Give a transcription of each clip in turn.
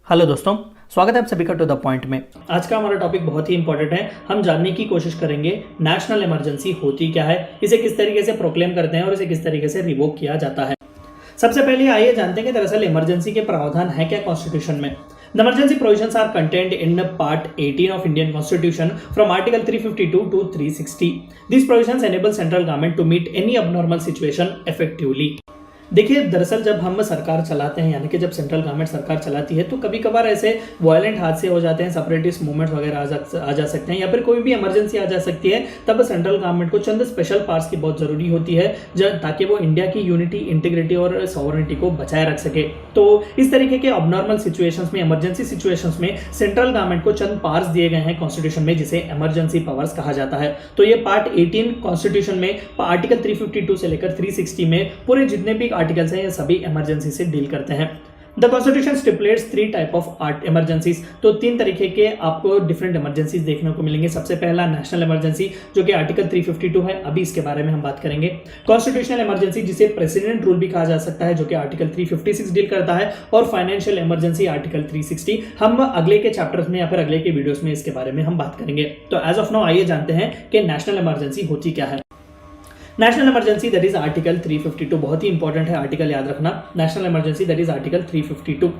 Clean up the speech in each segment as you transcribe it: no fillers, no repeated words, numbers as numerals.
Hello दोस्तों, स्वागत है आप सभी का टू द पॉइंट में। आज का हमारा टॉपिक बहुत ही इंपॉर्टेंट है। हम जानने की कोशिश करेंगे नेशनल इमरजेंसी होती क्या है, इसे किस तरीके से प्रोक्लेम करते हैं और इसे किस तरीके से रिवोक किया जाता है। सबसे पहले आइए जानते हैं कि दरअसल इमरजेंसी के प्रावधान है क्या कॉन्स्टिट्यूशन में। The emergency provisions are contained in Part 18 of Indian Constitution from Article 352 to 360. These provisions enable central government to meet any abnormal situation effectively. देखिए, दरअसल जब हम सरकार चलाते हैं, यानी कि जब सेंट्रल गवर्नमेंट सरकार चलाती है, तो कभी कभार ऐसे वायलेंट हादसे हो जाते हैं, सेपरेटिस्ट मूवमेंट वगैरह आ जा सकते हैं, या फिर कोई भी इमरजेंसी आ जा सकती है। तब सेंट्रल गवर्नमेंट को चंद स्पेशल पावर्स की बहुत जरूरी होती है ताकि वो इंडिया की यूनिटी, इंटीग्रिटी और सॉवरेनिटी को बचाए रख सके। तो इस तरीके के अबनॉर्मल सिचुएशंस में, इमरजेंसी सिचुएशंस में सेंट्रल गवर्नमेंट को चंद पावर्स दिए गए हैं कॉन्स्टिट्यूशन में, जिसे इमरजेंसी पावर्स कहा जाता है। तो ये पार्ट 18 कॉन्स्टिट्यूशन में आर्टिकल 352 से लेकर 360 में पूरे जितने भी आर्टिकल्स हैं, ये सभी इमरजेंसी से डील करते हैं। The constitution stipulates 3 type of emergencies. तो 3 तरीके के आपको डिफरेंट इमरजेंसीज देखने को मिलेंगे। सबसे पहला नेशनल इमरजेंसी, जो कि आर्टिकल 352 है, अभी इसके बारे में हम बात करेंगे। कॉन्स्टिट्यूशनल इमरजेंसी, जिसे प्रेसिडेंट रूल भी कहा जा सकता है, जो कि आर्टिकल 356 डील करता है। और फाइनेंशियल इमरजेंसी आर्टिकल 360। हम अगले के चैप्टर्स में या फिर अगले के वीडियोस में इसके बारे में हम बात करेंगे। तो एज ऑफ नाउ आइए जानते हैं कि नेशनल इमरजेंसी होती क्या है। National emergency that is article 352, बहुत ही इंपॉर्टेंट है, आर्टिकल याद रखना। National emergency that is article 352।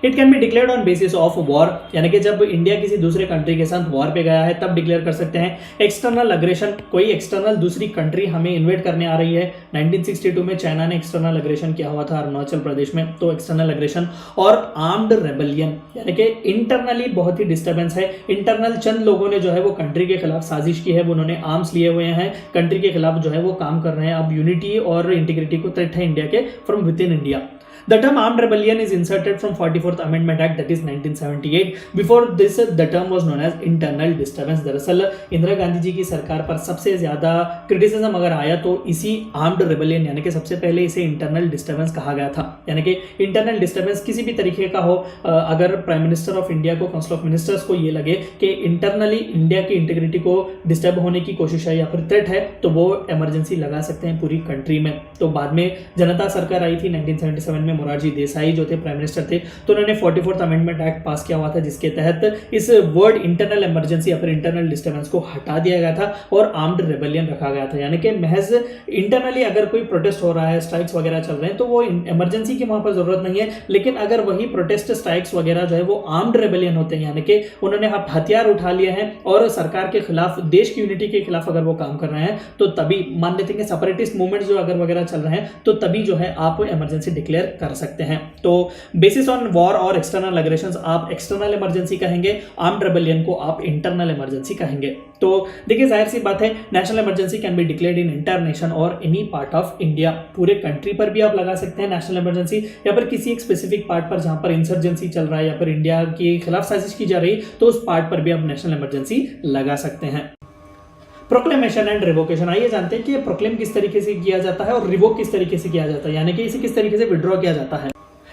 It can be declared on basis of war, यानी कि जब इंडिया किसी दूसरे कंट्री के साथ वॉर पे गया है तब डिक्लेयर कर सकते हैं। एक्सटर्नल अग्रेशन, कोई एक्सटर्नल दूसरी कंट्री हमें इन्वेड करने आ रही है। 1962 में चाइना ने एक्सटर्नल अग्रेशन किया हुआ था अरुणाचल प्रदेश में, तो एक्सटर्नल अग्रेशन। और आर्म्ड रेबेलियन, यानी कि इंटरनली बहुत ही डिस्टर्बेंस है, इंटरनल चंद लोगों ने जो है वो कंट्री के खिलाफ साजिश की है, उन्होंने आर्म्स लिए हुए हैं, कंट्री के खिलाफ जो है वो काम कर रहे हैं। अब यूनिटी और इंटीग्रिटी को थ्रेट है इंडिया के from with in India. The term armed rebellion is inserted from 44th Amendment Act, that is 1978. Before this, the term was known as internal disturbance. दरअसल इंदिरा गांधी जी की सरकार पर सबसे ज्यादा क्रिटिसिज्म अगर आया तो इसी आर्म्ड रेबेलियन, यानी कि सबसे पहले इसे इंटरनल डिस्टर्बेंस कहा गया था। यानी कि इंटरनल डिस्टर्बेंस किसी भी तरीके का हो, अगर प्राइम मिनिस्टर ऑफ इंडिया को, काउंसिल ऑफ मिनिस्टर्स को ये लगे कि इंटरनली इंडिया की इंटीग्रिटी को डिस्टर्ब होने की कोशिश है या फिर थ्रेट है, तो वो इमरजेंसी लगा सकते हैं पूरी कंट्री में। तो बाद में जनता सरकार आई थी 1977 में, मोरारजी देसाई जो थे प्राइम मिनिस्टर थे, तो उन्होंने 44th अमेंडमेंट एक्ट पास किया हुआ था, जिसके तहत इस वर्ड इंटरनल इमरजेंसी या फिर इंटरनल डिस्टर्बेंस को हटा दिया गया था और आर्म्ड रेबेलियन रखा गया था। यानी कि महज इंटरनली अगर कोई प्रोटेस्ट हो रहा है, स्ट्राइक्स वगैरह चल रहे हैं, तो वो इमरजेंसी की वहां पर जरूरत नहीं है। लेकिन अगर वही प्रोटेस्ट, स्ट्राइक्स वगैरह जो है वो आर्म्ड रेबेलियन होते हैं, यानी कि उन्होंने हथियार उठा लिए हैं और सरकार के खिलाफ, देश की यूनिटी के खिलाफ अगर वो काम कर रहे हैं, तो तभी मान लेते हैं कि सेपरेटिस्ट मूवमेंट जो अगर वगैरह चल रहे हैं, तो तभी जो है आप इमरजेंसी डिक्लेयर कर सकते हैं। तो बेसिस ऑन वॉर और एक्सटर्नल अग्रेशंस आप एक्सटर्नल इमरजेंसी कहेंगे, आर्म्ड रेबेलियन को आप इंटरनल इमरजेंसी कहेंगे। तो देखिए, जाहिर सी बात है, national emergency can be declared in entire nation और एनी पार्ट ऑफ इंडिया। पूरे कंट्री पर भी आप लगा सकते हैं नेशनल इमरजेंसी, या फिर किसी एक स्पेसिफिक पार्ट पर जहां पर इंसर्जेंसी चल रहा है या फिर इंडिया के खिलाफ साजिश की जा रही है, तो उस पार्ट पर भी आप नेशनल इमरजेंसी लगा सकते हैं। प्रोक्लेमेशन एंड रिवोकेशन, आइए जानते हैं कि प्रोक्लेम किस तरीके से किया जाता है और रिवोक किस तरीके से किया जाता है, यानी कि इसे किस तरीके से विड्रॉ किया जाता है।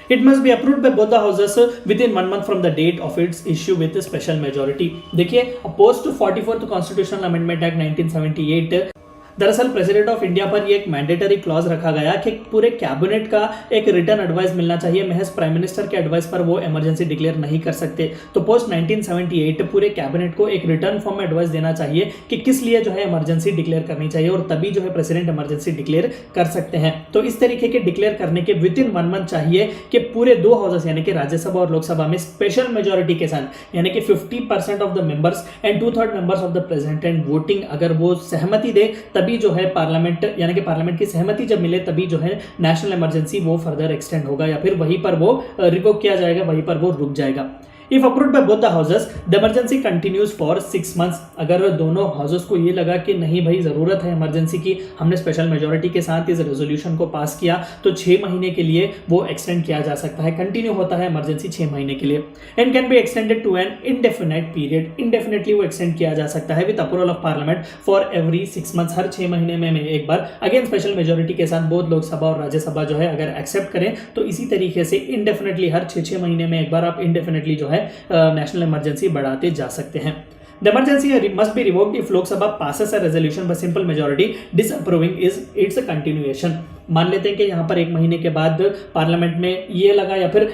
It must be approved by both the houses within 1 month from the date of its issue with a special majority. देखिए, opposed to 44th Constitutional Amendment Act 1978, दरअसल प्रेसिडेंट ऑफ इंडिया पर ये एक मैंडेटरी क्लॉज रखा गया कि पूरे cabinet का एक रिटर्न एडवाइस मिलना चाहिए, महज प्राइम मिनिस्टर के एडवाइस पर वो इमरजेंसी डिक्लेयर नहीं कर सकते। तो पोस्ट 1978 पूरे कैबिनेट को एक रिटर्न फॉर्म में एडवाइस देना चाहिए कि किस लिए जो है इमरजेंसी डिक्लेयर करनी चाहिए, और तभी जो है प्रेसिडेंट इमरजेंसी डिक्लेयर कर सकते हैं। तो इस तरीके के डिक्लेयर करने के विद इन 1 मंथ चाहिए कि पूरे 2 हाउसेस, यानी कि राज्यसभा और लोकसभा में स्पेशल मेजोरिटी के साथ, यानी कि 50% of the members and 2/3 members of the president and voting, अगर वो सहमति दे, तभी जो है पार्लियामेंट, यानी कि पार्लियामेंट की सहमति जब मिले, तभी जो है नेशनल इमरजेंसी वो फर्दर एक्सटेंड होगा, या फिर वहीं पर वो रिवोक किया जाएगा, वहीं पर वो रुक जाएगा। If approved by both the houses, the emergency continues for 6 months. अगर दोनों हाउसेस को ये लगा कि नहीं भाई जरूरत है इमरजेंसी की, हमने स्पेशल मेजोरिटी के साथ इस रेजोल्यूशन को पास किया, तो 6 महीने के लिए वो एक्सटेंड किया जा सकता है, कंटिन्यू होता है इमरजेंसी 6 महीने के लिए। And can be extended to an indefinite period, indefinitely वो एक्सटेंड किया जा सकता है with approval of parliament for every 6 months, हर 6 महीने में एक बार, अगेन स्पेशल मेजोरिटी के साथ बोथ लोकसभा और राज्यसभा जो है अगर एक्सेप्ट करें, तो इसी तरीके से इंडेफिनेटली हर 6 महीने में एक बार आप इंडेफिनेटली जो है नेशनल इमरजेंसी बढ़ाते जा सकते हैं। The emergency must be revoked if Lok Sabha passes a resolution by simple majority disapproving its continuation. मान लेते हैं कि यहाँ पर 1 महीने के बाद पार्लियामेंट में ये लगा या फिर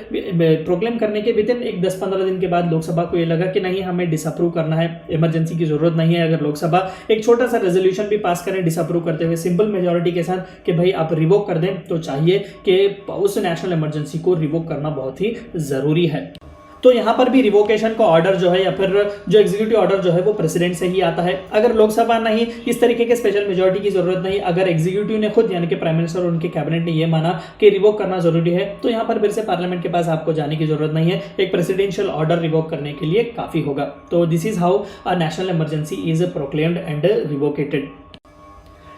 प्रोक्लेम करने के विदिन एक 10-15 दिन के बाद लोकसभा को ये लगा कि नहीं, हमें डिसअप्रूव करना है, इमरजेंसी की जरूरत नहीं है। अगर लोकसभा एक छोटा सा रेजोल्यूशन भी पास करें डिसअप्रूव करते हुए सिंपल मेजोरिटी के साथ कि भाई आप रिवोक कर दें, तो चाहिए कि उस नेशनल इमरजेंसी को रिवोक करना बहुत ही जरूरी है। तो यहाँ पर भी रिवोकेशन का ऑर्डर जो है या फिर जो एग्जीक्यूटिव ऑर्डर जो है वो प्रेसिडेंट से ही आता है। अगर लोकसभा नहीं, इस तरीके के स्पेशल मेजोरिटी की जरूरत नहीं, अगर एग्जीक्यूटिव ने खुद यानी कि प्राइम मिनिस्टर और उनके कैबिनेट ने ये माना कि रिवोक करना जरूरी है, तो यहाँ पर फिर से पार्लियामेंट के पास आपको जाने की जरूरत नहीं है, एक प्रेसिडेंशियल ऑर्डर रिवोक करने के लिए काफी होगा। तो this is how a national emergency is proclaimed and revocated.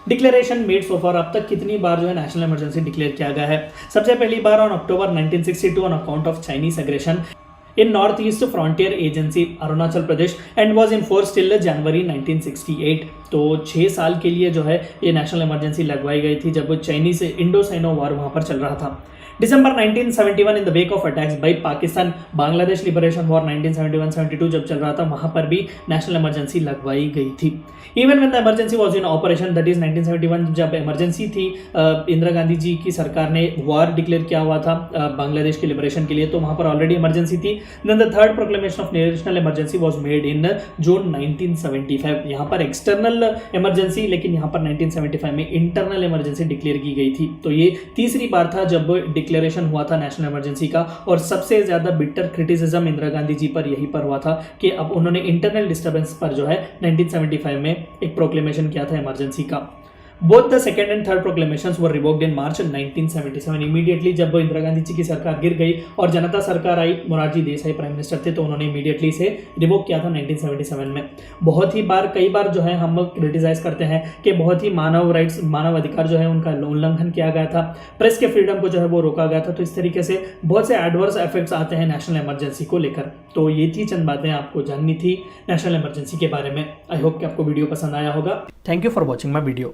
Declaration made so far, अब तक कितनी बार जो है नेशनल इमरजेंसी डिक्लेयर किया गया है? सबसे पहली बार on October 1962 on account of Chinese aggression in Northeast Frontier Agency Arunachal Pradesh and was in force till January 1968। तो 6 साल के लिए जो है ये नेशनल इमरजेंसी लगवाई गई थी जब चाइनीज इंडो साइनो वॉर वहां पर चल रहा था। दिसंबर 1971 in the wake of attacks by Pakistan, Bangladesh liberation war 1971-72 जब चल रहा था, वहां पर भी नेशनल इमरजेंसी लगवाई गई थी। Even when the emergency was in operation, that is 1971 जब इमरजेंसी थी, इंदिरा गांधी जी की सरकार ने वॉर डिक्लेयर किया हुआ था बांग्लादेश के लिबरेशन के लिए, तो वहां पर ऑलरेडी इमरजेंसी थी। Then the third proclamation of national emergency was made in June 1975। यहाँ पर एक्सटर्नल इमरजेंसी, लेकिन यहाँ पर 1975 में इंटरनल इमरजेंसी डिक्लेयर की गई थी। तो ये तीसरी बार था जब डिक्लेरेशन हुआ था नेशनल इमरजेंसी का, और सबसे ज्यादा बिटर क्रिटिसिज्म इंदिरा गांधी जी पर यही पर हुआ था कि अब उन्होंने इंटरनल डिस्टर्बेंस पर जो है 1975 में एक प्रोक्लेमेशन किया था इमरजेंसी का। Both the second and third proclamations were revoked in March 1977। Immediately जब इंदिरा गांधी जी की सरकार गिर गई और जनता सरकार आई, मोरारजी देसाई प्राइम मिनिस्टर थे, तो उन्होंने इमीडिएटली इसे रिवोक किया था 1977 में। बहुत ही बार, कई बार जो है हम क्रिटिसाइज करते हैं कि बहुत ही मानव राइट्स, मानव अधिकार जो है उनका उल्लंघन किया गया था, प्रेस के फ्रीडम को जो है वो रोका गया था। तो इस तरीके से बहुत से एडवर्स इफेक्ट्स आते हैं नेशनल इमरजेंसी को लेकर। तो ये थी चंद बातें आपको जाननी थी नेशनल इमरजेंसी के बारे में। आई होप कि आपको वीडियो पसंद आया होगा। Thank you for watching my video.